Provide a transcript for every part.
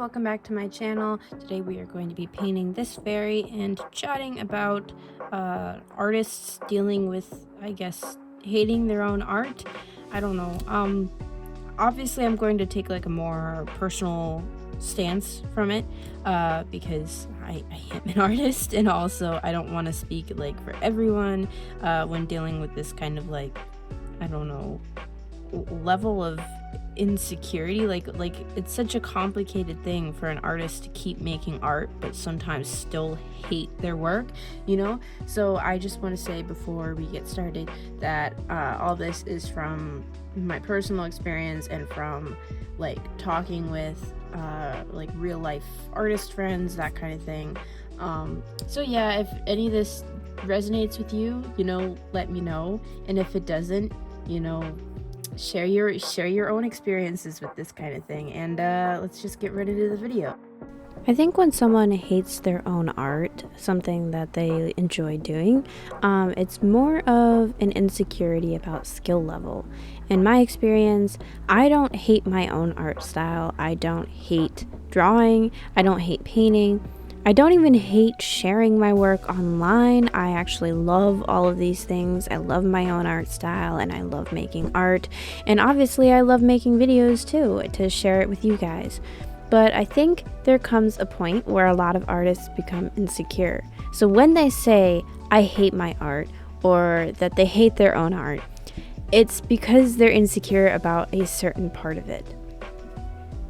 welcome back to my channel. Today we are going to be painting this fairy and chatting about artists dealing with, I guess, hating their own art. I don't know. Obviously I'm going to take like a more personal stance from it because I am an artist, and also I don't want to speak like for everyone when dealing with this kind of like, I don't know, level of insecurity. Like it's such a complicated thing for an artist to keep making art but sometimes still hate their work, you know. So I just want to say before we get started that all this is from my personal experience and from like talking with like real life artist friends, that kind of thing. So yeah, if any of this resonates with you, you know, let me know, and if it doesn't, you know, share your own experiences with this kind of thing, and let's just get right into the video. I think when someone hates their own art, something that they enjoy doing, it's more of an insecurity about skill level. In my experience, I don't hate my own art style. I don't hate drawing. I don't hate painting. I don't even hate sharing my work online. I actually love all of these things. I love my own art style and I love making art. And obviously I love making videos too, to share it with you guys. But I think there comes a point where a lot of artists become insecure. So when they say, I hate my art, or that they hate their own art, it's because they're insecure about a certain part of it.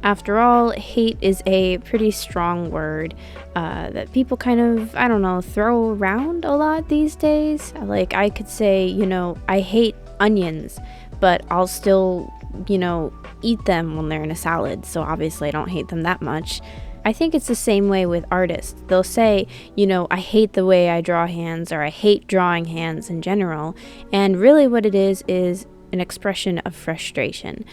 After all, hate is a pretty strong word that people kind of, I don't know, throw around a lot these days. Like I could say, you know, I hate onions, but I'll still, you know, eat them when they're in a salad. So obviously I don't hate them that much. I think it's the same way with artists. They'll say, you know, I hate the way I draw hands, or I hate drawing hands in general. And really what it is an expression of frustration.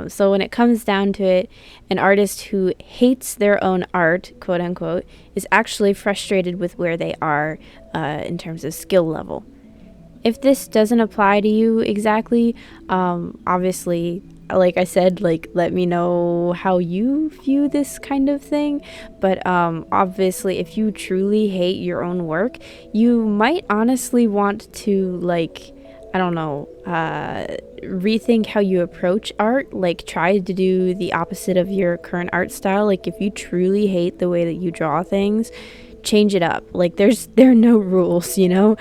So when it comes down to it, an artist who hates their own art, quote unquote, is actually frustrated with where they are in terms of skill level. If this doesn't apply to you exactly, obviously, like I said, like let me know how you view this kind of thing. But obviously, if you truly hate your own work, you might honestly want to, like, I don't know, rethink how you approach art. Like try to do the opposite of your current art style. Like if you truly hate the way that you draw things, change it up. Like there are no rules, you know.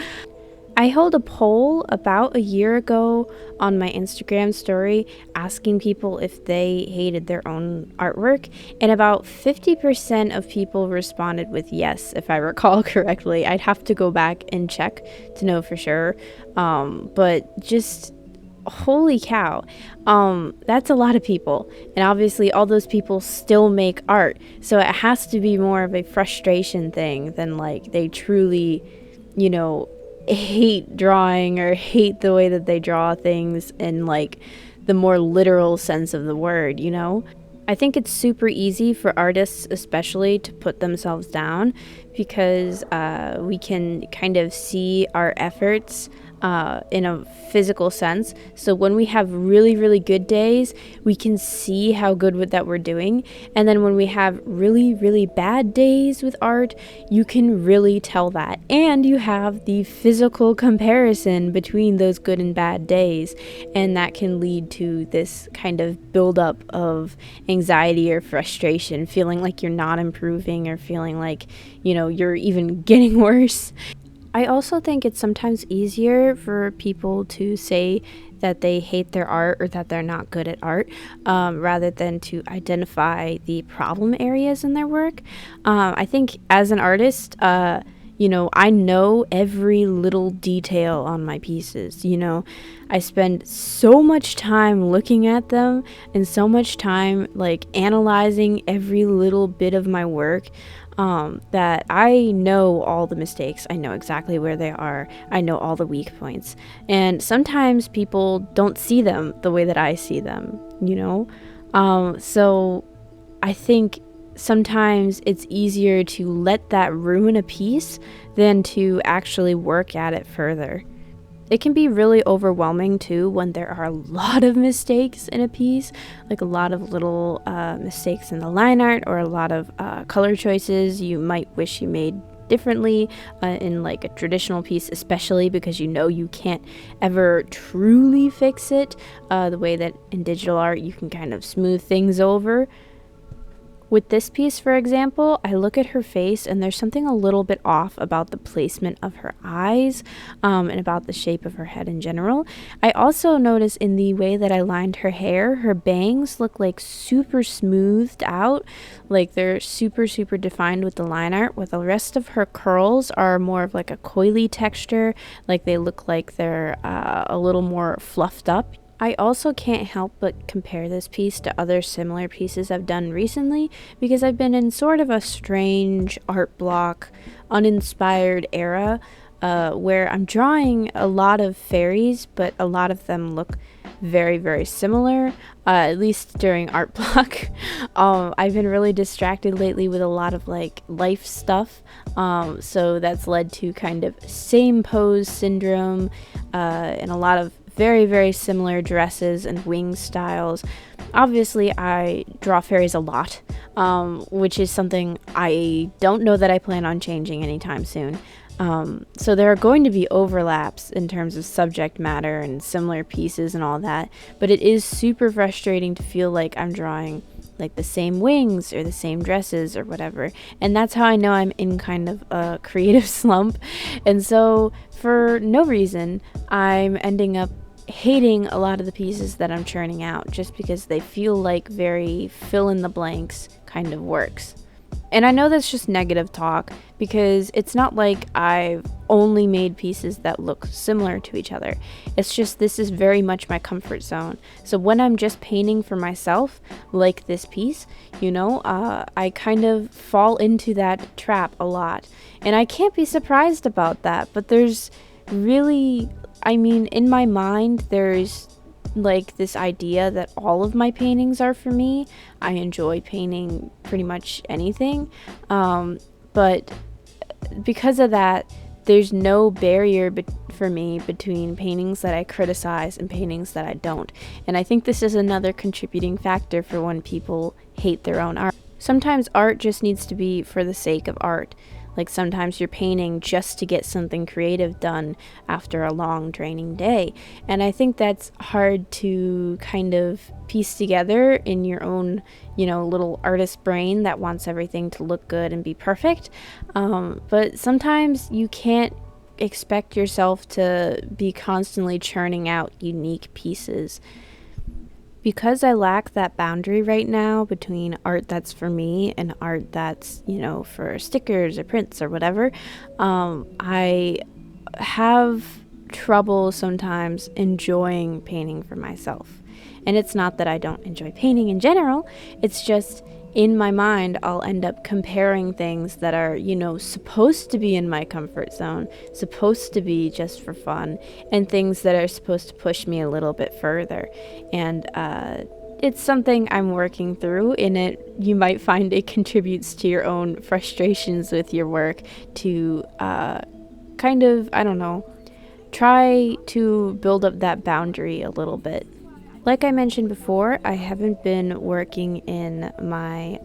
I held a poll about a year ago on my Instagram story asking people if they hated their own artwork, and about 50% of people responded with yes, if I recall correctly. I'd have to go back and check to know for sure, but just holy cow, that's a lot of people, and obviously all those people still make art, so it has to be more of a frustration thing than like they truly, you know, hate drawing or hate the way that they draw things in like the more literal sense of the word, you know. I think it's super easy for artists especially to put themselves down because we can kind of see our efforts in a physical sense. So when we have really, really good days, we can see how good that we're doing. And then when we have really, really bad days with art, you can really tell that. And you have the physical comparison between those good and bad days. And that can lead to this kind of buildup of anxiety or frustration, feeling like you're not improving or feeling like, you know, you're even getting worse. I also think it's sometimes easier for people to say that they hate their art or that they're not good at art, rather than to identify the problem areas in their work. I think as an artist, you know, I know every little detail on my pieces. You know, I spend so much time looking at them and so much time like analyzing every little bit of my work, that I know all the mistakes. I know exactly where they are. I know all the weak points. And sometimes people don't see them the way that I see them, you know? So I think sometimes it's easier to let that ruin a piece than to actually work at it further. It can be really overwhelming too when there are a lot of mistakes in a piece, like a lot of little mistakes in the line art or a lot of color choices you might wish you made differently in like a traditional piece, especially because you can't ever truly fix it the way that in digital art you can kind of smooth things over. With this piece, for example, I look at her face and there's something a little bit off about the placement of her eyes and about the shape of her head in general. I also notice in the way that I lined her hair, her bangs look like super smoothed out, like they're super, super defined with the line art, while the rest of her curls are more of like a coily texture, like they look like they're a little more fluffed up. I also can't help but compare this piece to other similar pieces I've done recently because I've been in sort of a strange art block, uninspired era where I'm drawing a lot of fairies, but a lot of them look very, very similar, at least during art block. I've been really distracted lately with a lot of like life stuff, so that's led to kind of same pose syndrome and a lot of very, very similar dresses and wing styles. Obviously, I draw fairies a lot, which is something I don't know that I plan on changing anytime soon. So there are going to be overlaps in terms of subject matter and similar pieces and all that, but it is super frustrating to feel like I'm drawing like the same wings or the same dresses or whatever, and that's how I know I'm in kind of a creative slump. And so for no reason, I'm ending up hating a lot of the pieces that I'm churning out just because they feel like very fill in the blanks kind of works. And I know that's just negative talk because it's not like I've only made pieces that look similar to each other. It's just this is very much my comfort zone. So when I'm just painting for myself, like this piece, I kind of fall into that trap a lot. And I can't be surprised about that, but there's really, in my mind, there's like this idea that all of my paintings are for me. I enjoy painting pretty much anything. But because of that, there's no barrier for me between paintings that I criticize and paintings that I don't. And I think this is another contributing factor for when people hate their own art. Sometimes art just needs to be for the sake of art. Like sometimes you're painting just to get something creative done after a long, draining day. And I think that's hard to kind of piece together in your own, little artist brain that wants everything to look good and be perfect. But sometimes you can't expect yourself to be constantly churning out unique pieces. Because I lack that boundary right now between art that's for me and art that's, for stickers or prints or whatever, I have trouble sometimes enjoying painting for myself. And it's not that I don't enjoy painting in general, it's just in my mind, I'll end up comparing things that are, supposed to be in my comfort zone, supposed to be just for fun, and things that are supposed to push me a little bit further. And it's something I'm working through. In it, you might find it contributes to your own frustrations with your work to kind of, try to build up that boundary a little bit. Like I mentioned before, I haven't been working in my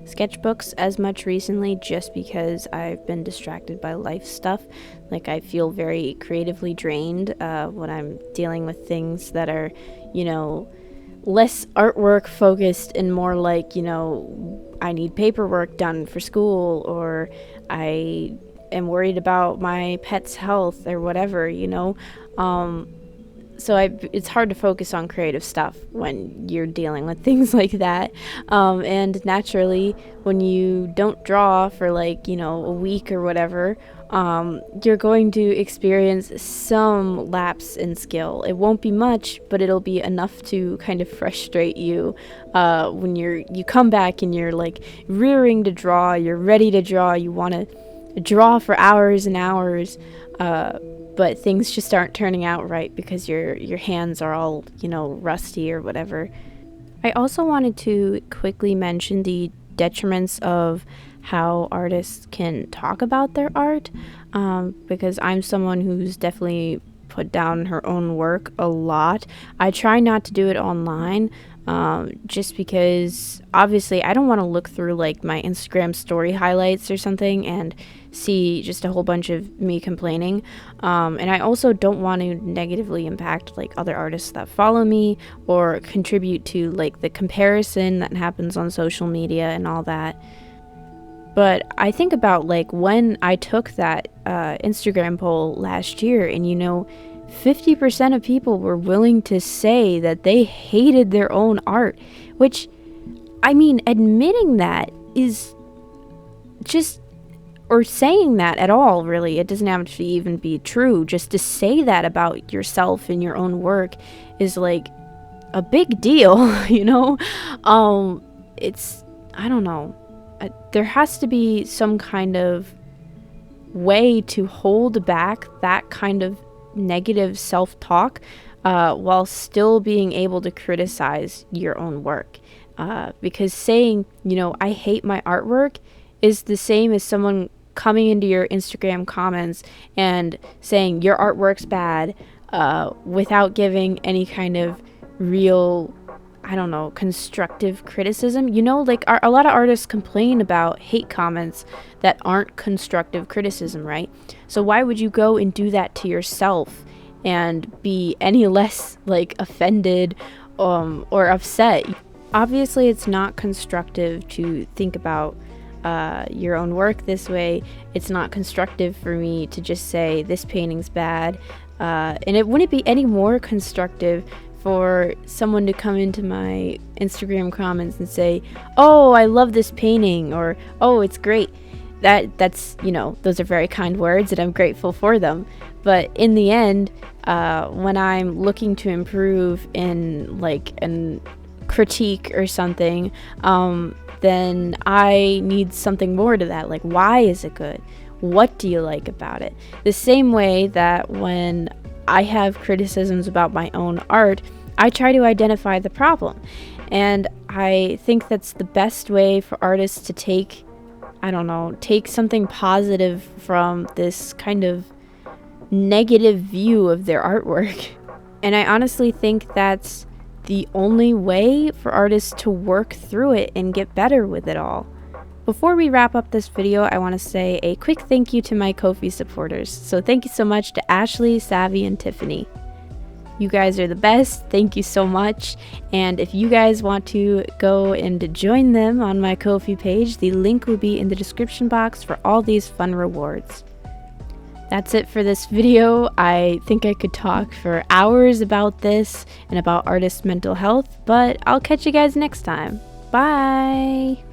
sketchbooks as much recently just because I've been distracted by life stuff. Like I feel very creatively drained when I'm dealing with things that are, less artwork focused and more like, I need paperwork done for school, or I am worried about my pet's health or whatever, So it's hard to focus on creative stuff when you're dealing with things like that. And naturally, when you don't draw for a week or whatever, you're going to experience some lapse in skill. It won't be much, but it'll be enough to kind of frustrate you when you come back and you're rearing to draw, you're ready to draw, you want to draw for hours and hours, but things just aren't turning out right because your hands are all, rusty or whatever. I also wanted to quickly mention the detriments of how artists can talk about their art, because I'm someone who's definitely put down her own work a lot. I try not to do it online, just because obviously I don't want to look through like my Instagram story highlights or something and see just a whole bunch of me complaining. And I also don't want to negatively impact like other artists that follow me or contribute to like the comparison that happens on social media and all that. But I think about like when I took that Instagram poll last year, and 50% of people were willing to say that they hated their own art, which, I mean, admitting that is just, or saying that at all, really, it doesn't have to even be true. Just to say that about yourself and your own work is like a big deal, It's, I don't know. There has to be some kind of way to hold back that kind of negative self-talk while still being able to criticize your own work. Because saying, I hate my artwork is the same as someone coming into your Instagram comments and saying your artwork's bad without giving any kind of real, I don't know, constructive criticism. Like a lot of artists complain about hate comments that aren't constructive criticism, right? So why would you go and do that to yourself and be any less like offended or upset? Obviously, it's not constructive to think about your own work this way. It's not constructive for me to just say this painting's bad. And it wouldn't be any more constructive for someone to come into my Instagram comments and say, oh, I love this painting, or oh, it's great. That's those are very kind words and I'm grateful for them. But in the end, when I'm looking to improve in like an critique or something, then I need something more to that. Like, why is it good? What do you like about it? The same way that when I have criticisms about my own art, I try to identify the problem. And I think that's the best way for artists to take something positive from this kind of negative view of their artwork. And I honestly think that's the only way for artists to work through it and get better with it all. Before we wrap up this video, I want to say a quick thank you to my Ko-fi supporters. So thank you so much to Ashley, Savvy, and Tiffany. You guys are the best. Thank you so much. And if you guys want to go and join them on my Ko-fi page, the link will be in the description box for all these fun rewards. That's it for this video. I think I could talk for hours about this and about artists' mental health, but I'll catch you guys next time. Bye!